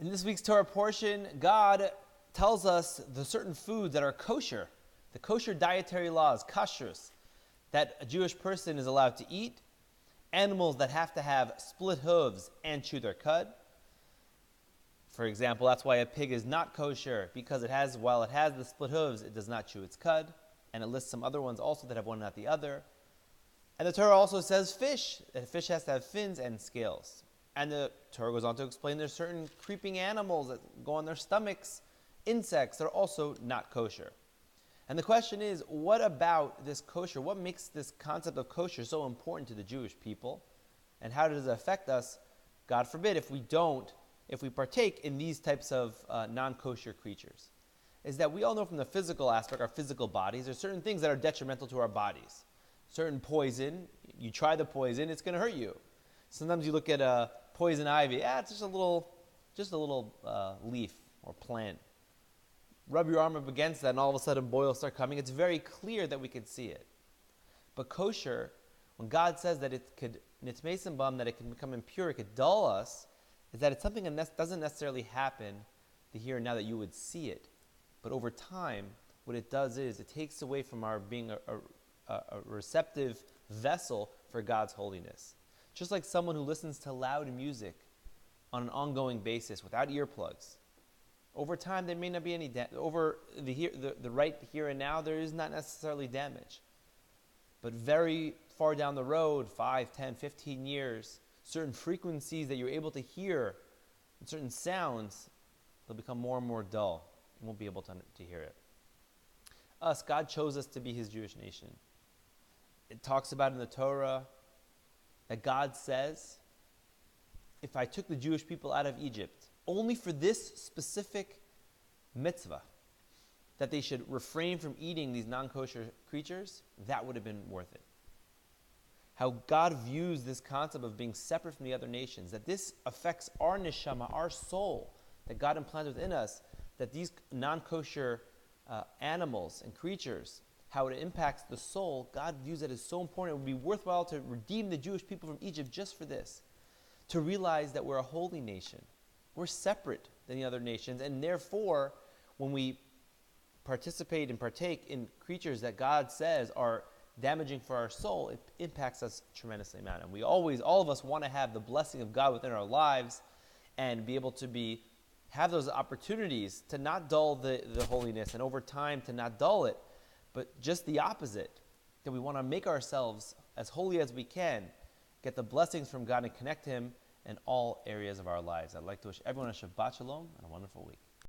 In this week's Torah portion, God tells us the certain foods that are kosher, the kosher dietary laws, kashrus, that a Jewish person is allowed to eat, animals that have to have split hooves and chew their cud. For example, that's why a pig is not kosher, because while it has the split hooves, it does not chew its cud, and it lists some other ones also that have one, not the other. And the Torah also says fish, that fish has to have fins and scales. And the Torah goes on to explain there's certain creeping animals that go on their stomachs, insects that are also not kosher. And the question is, what about this kosher? What makes this concept of kosher so important to the Jewish people? And how does it affect us, God forbid, if we partake in these types of non-kosher creatures? Is that we all know from the physical aspect, our physical bodies, there's certain things that are detrimental to our bodies. Certain poison, you try the poison, it's going to hurt you. Sometimes you look at a poison ivy, it's just a little leaf or plant. Rub your arm up against that and all of a sudden boils start coming. It's very clear that we can see it. But kosher, when God says that it could nitmeisim, that it can become impure, it could dull us, is that it's something that doesn't necessarily happen the here and now that you would see it. But over time, what it does is it takes away from our being a receptive vessel for God's holiness. Just like someone who listens to loud music on an ongoing basis without earplugs. Over time, there may not be any over the right here and now, there is not necessarily damage. But very far down the road, 5, 10, 15 years, certain frequencies that you're able to hear, and certain sounds, they'll become more and more dull. You won't be able to hear it. God chose us to be His Jewish nation. It talks about in the Torah that God says, if I took the Jewish people out of Egypt, only for this specific mitzvah, that they should refrain from eating these non-kosher creatures, that would have been worth it. How God views this concept of being separate from the other nations, that this affects our neshama, our soul, that God implanted within us, that these non-kosher animals and creatures, how it impacts the soul, God views it as so important. It would be worthwhile to redeem the Jewish people from Egypt just for this, to realize that we're a holy nation. We're separate than the other nations, and therefore, when we participate and partake in creatures that God says are damaging for our soul, it impacts us tremendously amount. And we always, all of us want to have the blessing of God within our lives and be able to have those opportunities to not dull the holiness, and over time to not dull it, but just the opposite, that we want to make ourselves as holy as we can, get the blessings from God and connect Him in all areas of our lives. I'd like to wish everyone a Shabbat Shalom and a wonderful week.